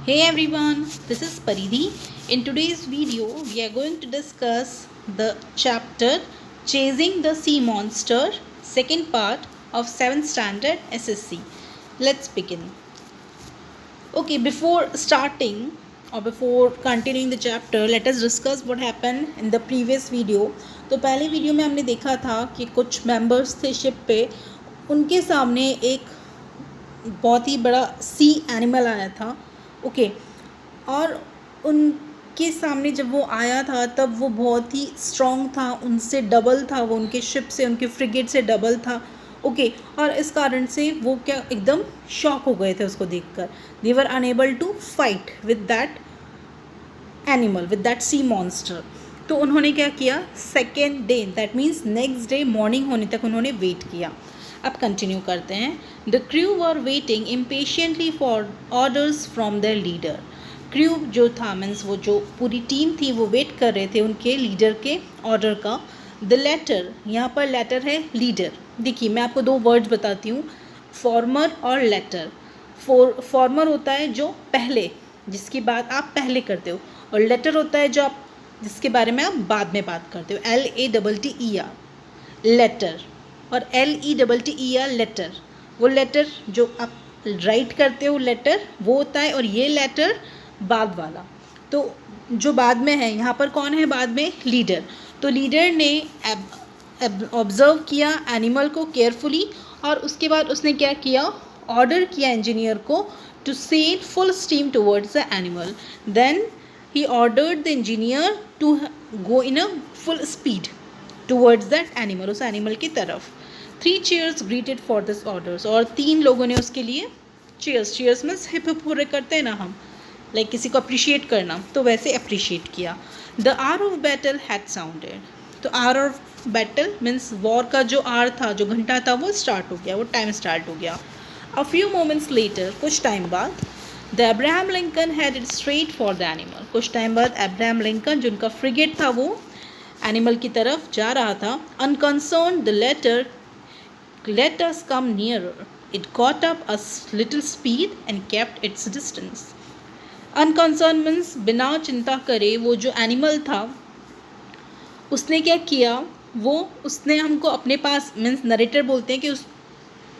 Hey everyone, this is Paridhi. In today's video, we are going to discuss the chapter Chasing the Sea Monster, second part of 7th standard SSC. Let's begin. Okay, before starting or before continuing the chapter, let us discuss what happened in the previous video. तो पहले video में हमने देखा था कि कुछ members थे ship पे, उनके सामने एक बहुत ही बड़ा सी एनिमल आया था. ओके और उनके सामने जब वो आया था तब वो बहुत ही स्ट्रॉन्ग था, उनसे डबल था, वो उनके शिप से, उनके फ्रिगेट से डबल था. ओके और इस कारण से वो क्या एकदम शॉक हो गए थे उसको देखकर. They were unable to fight with that animal, with that sea monster. तो उन्होंने क्या किया, second day that means next day morning होने तक उन्होंने वेट किया. अब कंटिन्यू करते हैं. The crew were waiting impatiently for orders from their leader. Crew जो था मीन्स वो जो पूरी टीम थी वो वेट कर रहे थे उनके लीडर के ऑर्डर का. द लेटर, यहाँ पर लेटर है लीडर. देखिए मैं आपको दो वर्ड्स बताती हूँ, फॉर्मर और लेटर. फॉर्मर होता है जो पहले, जिसकी बात आप पहले करते हो, और लेटर होता है जो आप जिसके बारे में आप बाद में बात करते हो. LATTER लेटर, और LETTER लेटर. वो लेटर जो आप राइट करते हो लेटर वो होता है, और ये लेटर बाद वाला. तो जो बाद में है यहाँ पर कौन है बाद में, लीडर. तो लीडर ने ऑब्जर्व किया एनिमल को केयरफुली, और उसके बाद उसने क्या किया, ऑर्डर किया इंजीनियर को to sail full steam towards the animal. Then he ordered the engineer to go in a full speed towards that animal, उस एनिमल की तरफ. 3 cheers greeted for this orders, और 3 लोगों ने उसके लिए cheers means hip hip hurray करते हैं ना हम, लाइक किसी को अप्रिशिएट करना, तो वैसे अप्रिशिएट किया. The hour of battle had sounded. तो hour of battle means war का जो आर था, जो घंटा था, वो स्टार्ट हो गया, वो टाइम स्टार्ट हो गया. अ फ्यू मोमेंट्स लेटर, कुछ टाइम बाद, the Abraham Lincoln headed straight for the animal. कुछ टाइम बाद अब्राहम लिंकन जो उनका फ्रिगेट था वो एनिमल की तरफ जा रहा था. Unconcern the latter let us come nearer. It got up a little speed and kept its distance. Unconcern means बिना चिंता करे वो जो एनिमल था उसने क्या किया, वो उसने हमको अपने पास, मीन्स नरेटर बोलते हैं कि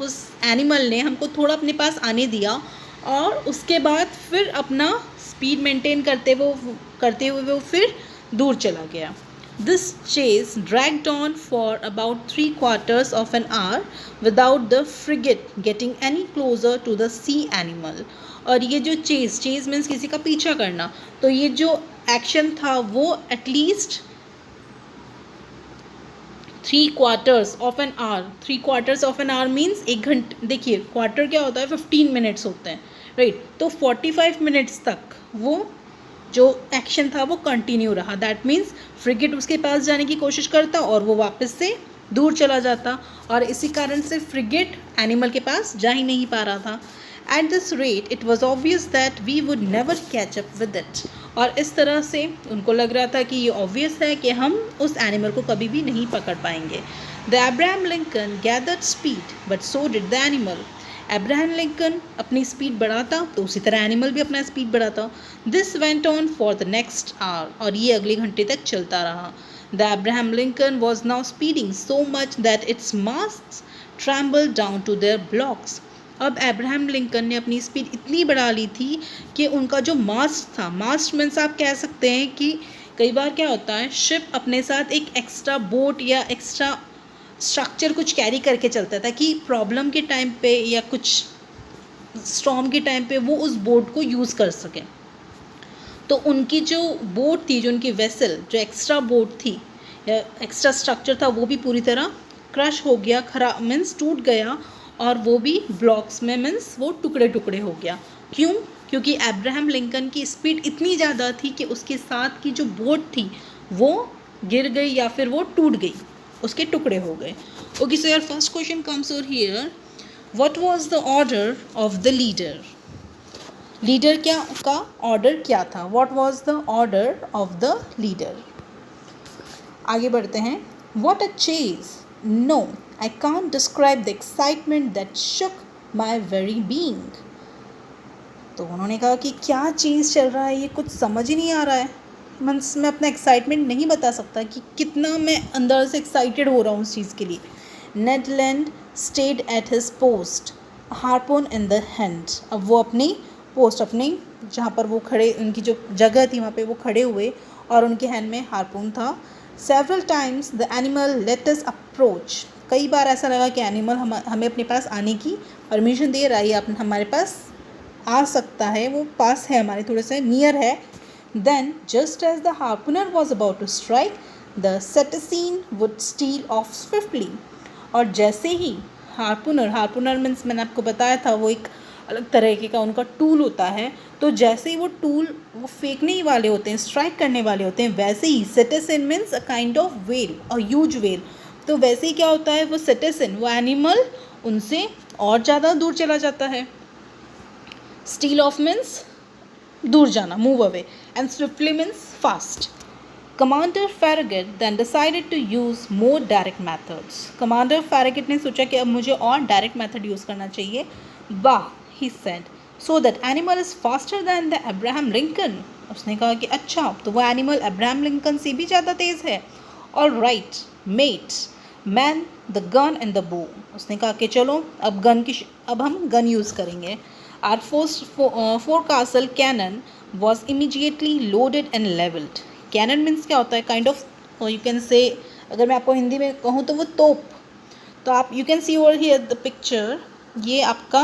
उस एनिमल ने हमको थोड़ा अपने पास आने दिया, और उसके बाद फिर अपना स्पीड मेंटेन करते हुए वो फिर दूर चला गया. This chase dragged on for about 3/4 of an hour without the frigate getting any closer to the sea animal. और ये जो चेस मीन्स किसी का पीछा करना, तो ये जो एक्शन था वो at least 3/4 of an hour. 3/4 of an hour means 1 घंटे. देखिए क्वार्टर क्या होता है, 15 मिनट्स होते हैं, राइट. तो 45 मिनट्स तक वो जो एक्शन था वो कंटिन्यू रहा. दैट मीन्स फ्रिगेट उसके पास जाने की कोशिश करता और वो वापस से दूर चला जाता, और इसी कारण से फ्रिगेट एनिमल के पास जा ही नहीं पा रहा था. At this rate it was obvious that we would never catch up with it. और इस तरह से उनको लग रहा था कि ये ऑब्वियस है कि हम उस एनिमल को कभी भी नहीं पकड़ पाएंगे. The Abraham Lincoln gathered speed but so did the animal. Abraham Lincoln अपनी स्पीड बढ़ाता तो उसी तरह एनिमल भी अपना स्पीड बढ़ाता. This went on for the next hour, और ये अगले घंटे तक चलता रहा. The Abraham Lincoln was now speeding so much that its masts tremble down to their blocks. अब अब्राहम लिंकन ने अपनी स्पीड इतनी बढ़ा ली थी कि उनका जो मास्ट था, मास्ट मीन्स आप कह सकते हैं कि कई बार क्या होता है, शिप अपने साथ एक एक्स्ट्रा बोट या एक्स्ट्रा स्ट्रक्चर कुछ कैरी करके चलता था कि प्रॉब्लम के टाइम पे या कुछ स्टॉर्म के टाइम पे वो उस बोट को यूज़ कर सकें. तो उनकी जो बोट थी, जो उनकी वेसल, जो एक्स्ट्रा बोट थी या एक्स्ट्रा स्ट्रक्चर था, वो भी पूरी तरह क्रश हो गया, खराब मीन्स टूट गया, और वो भी ब्लॉक्स में मीन्स वो टुकड़े टुकड़े हो गया. क्यों? क्योंकि अब्राहम लिंकन की स्पीड इतनी ज़्यादा थी कि उसके साथ की जो बोट थी वो गिर गई या फिर वो टूट गई, उसके टुकड़े हो गए. Okay, so your first question comes over here, what was the order of the leader. Leader क्या का ऑर्डर क्या था, what was the order of the leader. आगे बढ़ते हैं. What a chase. No, I can't describe the excitement that shook my very being. तो उन्होंने कहा कि क्या चीज़ चल रहा है, ये कुछ समझ ही नहीं आ रहा है। मीन्स मैं अपना एक्साइटमेंट नहीं बता सकता कि कितना मैं अंदर से एक्साइटेड हो रहा हूँ उस चीज़ के लिए। Ned Land stayed at his post, harpoon in the hand. अब वो अपनी पोस्ट, अपनी जहाँ पर वो खड़े, उनकी जो जगह थी वहाँ पे वो खड़े हुए और उनके हैंड में हार्पून था। Several times the animal let us approach. कई बार ऐसा लगा कि एनिमल हमें अपने पास आने की परमिशन दे रहा है, आप हमारे पास आ सकता है, वो पास है, हमारे थोड़े से नियर है। Then just as the harpooner was about to strike, the cetacean would steal off swiftly. और जैसे ही हार्पूनर मीन्स मैंने आपको बताया था वो एक अलग तरीके का उनका टूल होता है। तो जैसे ही वो टूल वो फेंकने ही वाले होते हैं, स्ट्राइक करने वाले होते हैं, वैसे ही cetacean means a kind of whale, a huge whale. तो वैसे ही क्या होता है, वो सेटेसिन, वो एनिमल उनसे और ज़्यादा दूर चला जाता है। स्टील ऑफ मीन्स दूर जाना, move away, and swiftly means fast. Commander Farragut then decided to use more direct methods. Commander Farragut ने सोचा कि अब मुझे और डायरेक्ट मेथड यूज़ करना चाहिए। वाह, he said, so that animal is faster than the Abraham Lincoln. उसने कहा कि अच्छा, तो वो एनिमल अब्राहम लिंकन से भी ज़्यादा तेज़ है। All right, mate, man the gun and the bow. उसने कहा कि चलो अब हम गन यूज़ करेंगे। Our forecastle cannon was immediately loaded and leveled. Cannon means क्या होता है, kind of you can say, अगर मैं आपको हिंदी में कहूँ तो वो तोप। तो आप you can see over here the picture, ये आपका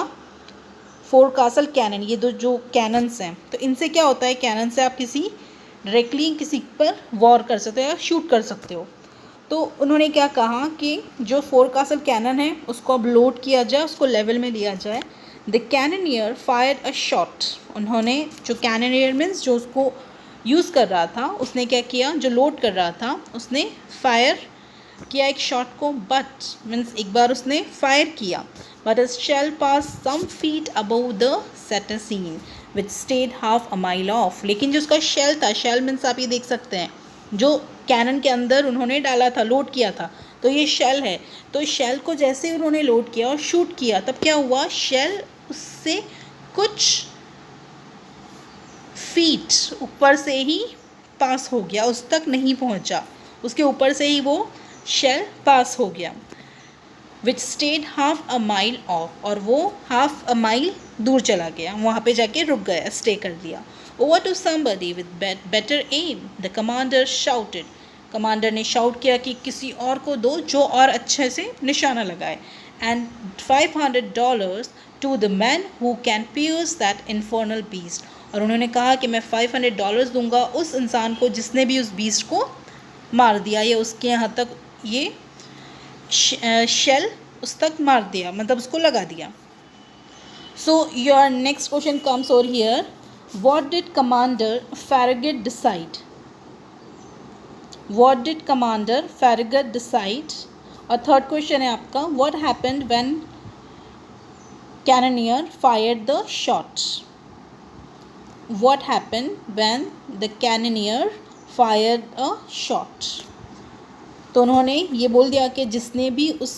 फोरकासल कैनन, ये दो जो कैनन्स हैं, तो इनसे क्या होता है, कैनन से आप डायरेक्टली किसी पर वॉर कर सकते हो या शूट कर सकते हो। तो उन्होंने क्या कहा कि जो फोरकासल कैनन है उसको अब लोड किया जाए, उसको लेवल में लिया जाए। The cannoneer fired a shot. उन्होंने जो कैननियर मीन्स जो उसको यूज़ कर रहा था, उसने क्या किया, जो लोड कर रहा था उसने फायर किया एक शॉट को, बट मीन्स एक बार उसने फायर किया, but is shell pass some feet above the cetacean which stayed half a mile off. लेकिन जो उसका शेल था, शेल मीन्स आप ये देख सकते हैं जो कैनन के अंदर उन्होंने डाला था, लोड किया था, तो ये शेल है। तो शेल को जैसे उन्होंने लोड किया और शूट किया, तब क्या हुआ, शेल उससे कुछ फीट ऊपर से ही पास हो गया, उस तक नहीं पहुंचा, उसके ऊपर से ही वो शेल पास हो गया। Which stayed half a mile off, और वो हाफ अ माइल दूर चला गया, वहाँ पे जाके रुक गया, स्टे कर दिया। Over to somebody with better aim, the commander shouted. Commander ने शाउट किया कि किसी और को दो जो और अच्छे से निशाना लगाए। And $500 to the man who can pierce that infernal beast. और उन्होंने कहा कि मैं $500 दूंगा उस इंसान को जिसने भी उस बीस्ट को मार दिया, या उसके यहाँ तक ये शेल उस तक मार दिया, मतलब उसको लगा दिया। So your next question comes over here, what did commander Farragut decide? What did commander Farragut decide? और थर्ड क्वेश्चन है आपका, what happened when cannoneer fired the shot? What happened when the cannoneer fired a shot? तो उन्होंने ये बोल दिया कि जिसने भी उस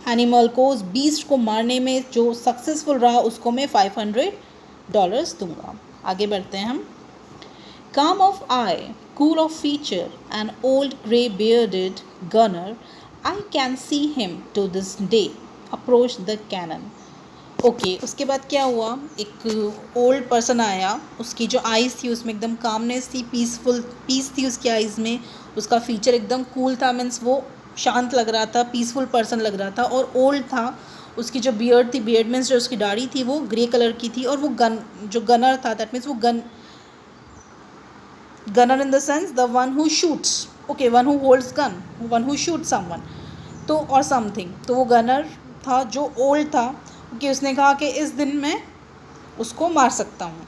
एनिमल को, उस बीस्ट को मारने में जो सक्सेसफुल रहा, उसको मैं $500 दूंगा। आगे बढ़ते हैं हम। Calm of eye, cool of feature, an old grey-bearded gunner, I can see him to this day, approached the cannon. Okay, उसके बाद क्या हुआ, एक ओल्ड पर्सन आया, उसकी जो आइज़ थी उसमें एकदम कामनेस थी, पीस थी उसकी आइज़ में, उसका फीचर एकदम कूल था, मीन्स वो शांत लग रहा था, पीसफुल पर्सन लग रहा था, और ओल्ड था। उसकी जो बियर्ड थी, बियर्ड मीन्स जो उसकी दाढ़ी थी वो ग्रे कलर की थी, और वो जो गनर था, दैट मीन्स वो gunner in the sense the one who shoots, okay, one who holds gun, one who shoot someone, तो और समथिंग, तो वो गनर था जो ओल्ड था, कि उसने कहा कि इस दिन मैं उसको मार सकता हूँ।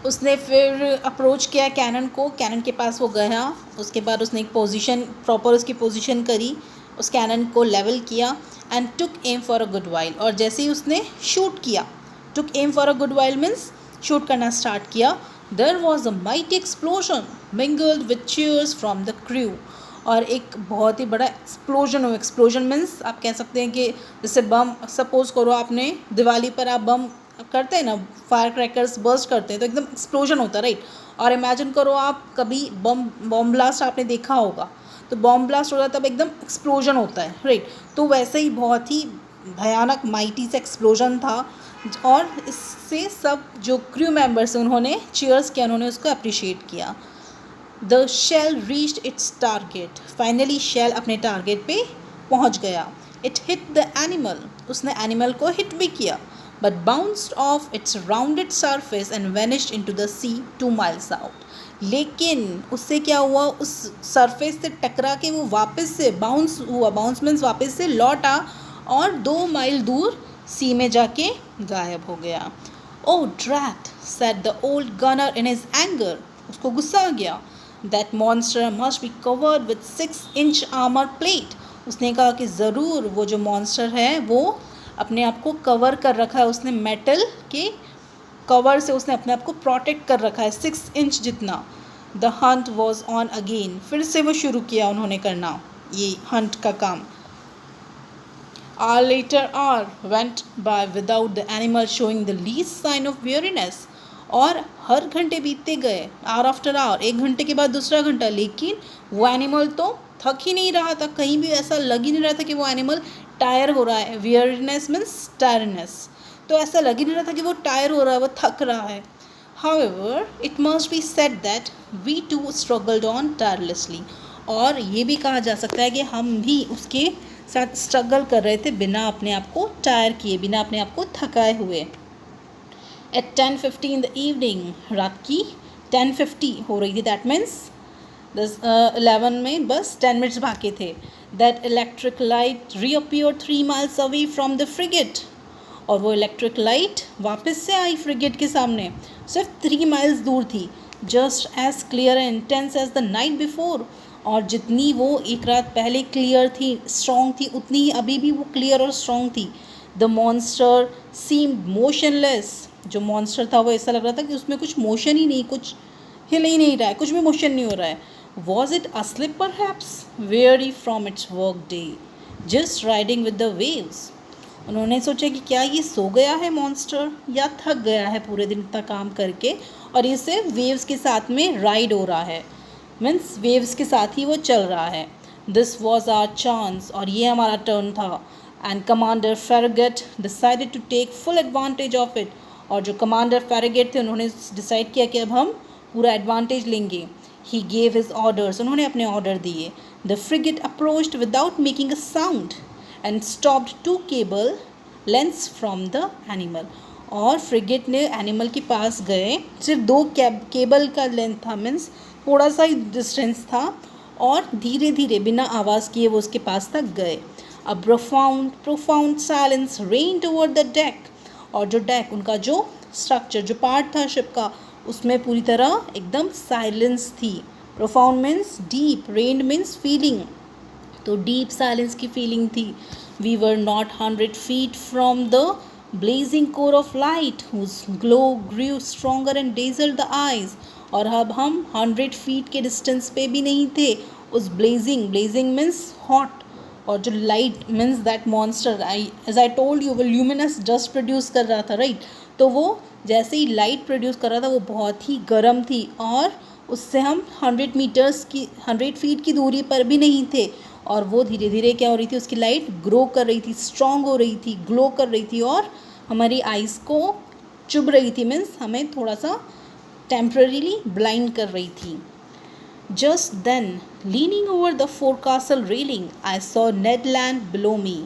उसने फिर अप्रोच किया कैनन को, कैनन के पास वो गया, उसके बाद उसने एक पोजीशन, प्रॉपर उसकी पोजीशन करी, उस कैनन को लेवल किया, and took aim for a good while, और जैसे ही उसने शूट किया, took aim for a good while means shoot करना स्टार्ट किया, there was a mighty explosion mingled with cheers from the crew, और एक बहुत ही बड़ा एक्सप्लोजन हो। एक्सप्लोजन मीन्स आप कह सकते हैं कि जैसे बम, सपोज करो आपने दिवाली पर आप बम करते हैं ना, फायर क्रैकर्स बर्स्ट करते हैं तो एकदम एक्सप्लोजन होता है, राइट। और इमेजिन करो आप कभी बॉम्ब ब्लास्ट आपने देखा होगा, तो बॉम्ब ब्लास्ट हो जाता है तब एकदम एक्सप्लोजन होता है, राइट। तो वैसे ही बहुत ही भयानक माइटी से एक्सप्लोजन था, और इससे सब जो क्रू मेंबर्स हैं उन्होंने चीयर्स किया, उन्होंने उसको अप्रिशिएट किया। The shell reached its target, finally shell अपने टारगेट पे पहुंच गया। इट हिट द एनिमल, उसने एनिमल को हिट भी किया, but bounced off its rounded surface and vanished into the sea 2 miles out. लेकिन उससे क्या हुआ, उस सरफेस से टकरा के वो वापस से बाउंस हुआ, बाउंस मीन्स वापस से लौटा और 2 माइल दूर सी में जाके गायब हो गया। Oh drat, said the old gunner in his anger, उसको गुस्सा आ गया। That monster must be covered with 6-inch armour plate, उसने कहा कि ज़रूर वो जो मॉन्स्टर है वो अपने आप को कवर कर रखा है, उसने मेटल के कवर से उसने अपने आप को प्रोटेक्ट कर रखा है 6 inch जितना। The Hunt was on again, फिर से वो शुरू किया उन्होंने करना ये हंट का काम। Hour later hour went by without the animal showing the least sign of weariness, और हर घंटे बीतते गए, आवर आफ्टर आवर, 1 घंटे के बाद दूसरा घंटा, लेकिन वो एनिमल तो थक ही नहीं रहा था, कहीं भी ऐसा लग ही नहीं रहा था कि वो एनिमल टायर हो रहा है। वियरनेस मीन्स टायरनेस, तो ऐसा लग ही नहीं रहा था कि वो टायर हो रहा है, वो थक रहा है। However, it must be said that we too struggled on tirelessly, और ये भी कहा जा सकता है कि हम भी उसके साथ स्ट्रगल कर रहे थे बिना अपने आप को टायर किए, बिना अपने आप को थकाए हुए। एट 10:50 इन द इवनिंग, रात की 10:50 हो रही थी, दैट मीन्स 11 में बस 10 मिनट्स बाकी थे। That electric light reappeared 3 miles away from the frigate, और वो इलेक्ट्रिक लाइट वापस से आई फ्रिगेट के सामने, सिर्फ 3 miles दूर थी। Just as clear and intense as the night before, और जितनी वो एक रात पहले क्लियर थी, स्ट्रॉन्ग थी, उतनी ही अभी भी वो क्लियर और स्ट्रॉन्ग थी। द मॉन्स्टर सीम्ड मोशनलेस, जो मॉन्स्टर था वो ऐसा लग रहा था कि उसमें कुछ मोशन ही नहीं, कुछ हिल ही नहीं रहा है, कुछ भी मोशन नहीं हो रहा है। Was it asleep perhaps, weary from its work day, just riding with the waves. उन्होंने सोचा कि क्या ये सो गया है मॉन्स्टर, या थक गया है पूरे दिन इतना काम करके और इसे वेव्स के साथ में राइड हो रहा है, मीन्स वेव्स के साथ ही वो चल रहा है। दिस वॉज आवर चांस, और ये हमारा टर्न था। And commander Farragut decided to take full advantage of it, और जो कमांडर फेरगेट थे उन्होंने डिसाइड किया कि अब हम पूरा एडवांटेज लेंगे। ही गेव हिज ऑर्डर्स, उन्होंने अपने ऑर्डर दिए। The frigate approached without making a sound and stopped 2 cable lengths from the animal, और फ्रिगेट ने एनिमल के पास गए, सिर्फ 2 केबल का लेंथ था, मीन्स थोड़ा सा ही डिस्टेंस था, और धीरे धीरे बिना आवाज़ किए वो उसके पास तक गए। अ profound silence reigned over the deck, और जो डेक उनका जो स्ट्रक्चर जो पार्ट था शिप का, उसमें पूरी तरह एकदम साइलेंस थी। Profound means deep, reigned means feeling, तो डीप साइलेंस की फीलिंग थी। We were not 100 feet from the blazing core of light whose glow grew stronger and dazzled the eyes, और अब हम 100 feet के डिस्टेंस पे भी नहीं थे उस ब्लेजिंग मीन्स हॉट, और जो light means that monster, as I told you, वो ल्यूमिनस डस्ट प्रोड्यूस कर रहा था, राइट। तो वो जैसे ही लाइट प्रोड्यूस कर रहा था वो बहुत ही गर्म थी, और उससे हम 100 feet की दूरी पर भी नहीं थे, और वो धीरे धीरे क्या हो रही थी, उसकी लाइट ग्रो कर रही थी, स्ट्रॉन्ग हो रही थी, ग्लो कर रही थी, और हमारी आइज़ को चुभ रही थी, मीन्स हमें थोड़ा सा टेम्पररीली ब्लाइंड कर रही थी। Just then, leaning over the forecastle railing, I saw Ned Land below me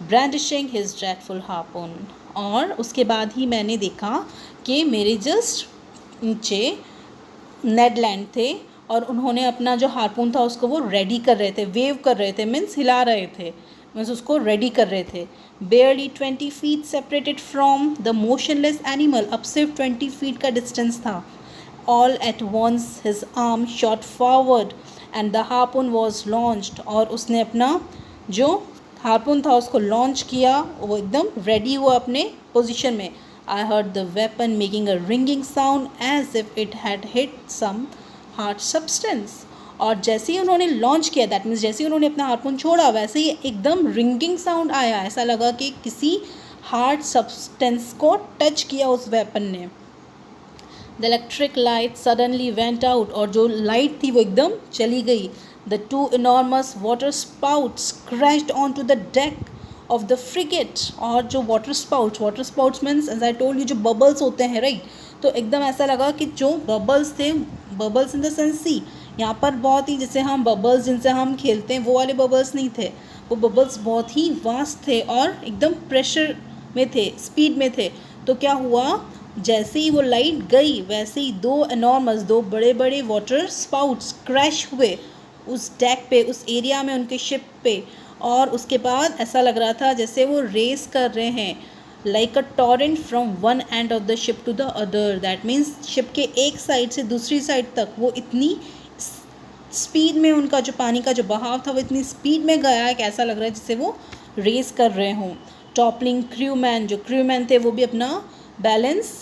brandishing his dreadful harpoon, और उसके बाद ही मैंने देखा कि मेरे जस्ट नीचे नेड लैंड थे, और उन्होंने अपना जो हार्पून था उसको वो रेडी कर रहे थे, वेव कर रहे थे, मीन्स हिला रहे थे, मीन्स उसको रेडी कर रहे थे। Barely 20 feet separated from the motionless animal, अब सिर्फ 20 feet का डिस्टेंस था। All at once his arm shot forward and the harpoon was launched, और उसने अपना जो हार्पून था उसको लॉन्च किया, वो एकदम रेडी हुआ अपने पोजिशन में। I heard the weapon making a ringing sound as if it had hit some hard substance, और जैसे ही उन्होंने लॉन्च किया, दैट मीन्स जैसे ही उन्होंने अपना हार्पून छोड़ा, वैसे ही एकदम रिंगिंग साउंड आया, ऐसा लगा कि किसी हार्ड सब्सटेंस को टच किया उस वेपन ने. The electric light suddenly went out, और जो लाइट थी वो एकदम चली गई. The two enormous water spouts crashed on to the deck of the frigate. और जो water spouts means as I told you जो बबल्स होते हैं राइट, तो एकदम ऐसा लगा कि जो बबल्स थे, बबल्स इन द सेंस सी, यहाँ पर बहुत ही जैसे हम बबल्स जिनसे हम खेलते हैं वो वाले बबल्स नहीं थे, वो बबल्स बहुत ही वास्ट थे और एकदम प्रेशर में थे, स्पीड में थे. तो क्या हुआ, जैसे ही वो लाइट गई वैसे ही दो बड़े बड़े वाटर स्पाउट्स क्रैश हुए उस डेक पे, उस एरिया में उनके शिप पे. और उसके बाद ऐसा लग रहा था जैसे वो रेस कर रहे हैं, like a torrent from one end of the ship to the other. That means ship के एक साइड से दूसरी साइड तक वो इतनी स्पीड में, उनका जो पानी का जो बहाव था वो इतनी स्पीड में गया है कि ऐसा लग रहा है जैसे वो रेस कर रहे हों. टॉपलिंग क्रूमैन, जो क्रूमैन थे वो भी अपना बैलेंस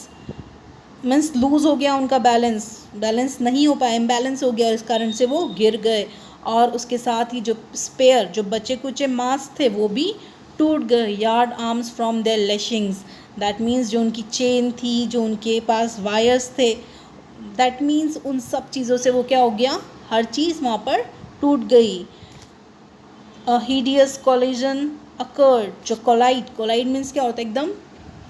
मीन्स लूज़ हो गया, उनका बैलेंस नहीं हो पाया, इम्बैलेंस हो गया और इस कारण से वो गिर गए. और उसके साथ ही जो स्पेयर, जो बचे कुचे मास्ट थे वो भी टूट गए. Yard arms from their lashings, that means जो उनकी चेन थी, जो उनके पास वायर्स थे, दैट मीन्स उन सब चीज़ों से वो क्या हो गया, हर चीज़ वहाँ पर टूट गई. अ हिडियस कोलिजन अकर्ड, जो कोलाइड मीन्स क्या होता है, एकदम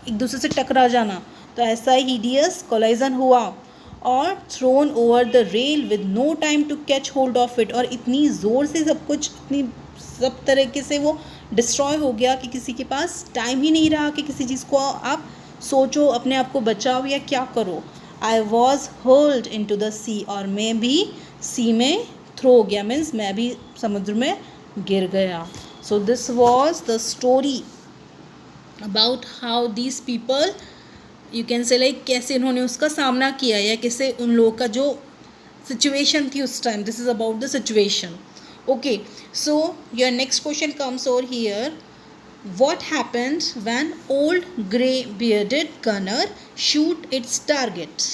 एक दूसरे से टकरा जाना, तो ऐसा ही हिडियस कोलाइजन हुआ. और thrown over the rail with no time to catch hold of it, और इतनी ज़ोर से सब कुछ, इतनी सब तरीके से वो डिस्ट्रॉय हो गया कि किसी के पास टाइम ही नहीं रहा कि किसी चीज़ को आप सोचो, अपने आप को बचाओ या क्या करो. I was hurled into the sea, और मैं भी सी में थ्रो हो गया, मीन्स मैं भी समुद्र में गिर गया. So this was the story about how these people, you can say like कैसे इन्होंने उसका सामना किया या कैसे उन लोगों का जो सिचुएशन थी उस time. This is about the situation. Okay, so your next question comes over here. What happened when old grey bearded gunner shoot its target?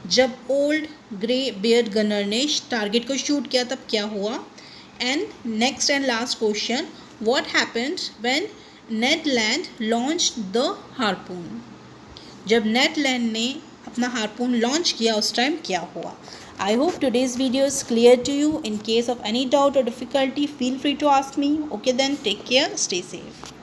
जब old grey beard gunner ने टारगेट को शूट किया तब क्या हुआ. And next and last question, what happened when Ned Land launched the harpoon? जब नेड land ने अपना हार्पून लॉन्च किया उस टाइम क्या हुआ. I hope today's video is clear to you. In case of any doubt or difficulty, feel free to ask me. Okay then, take care, stay safe.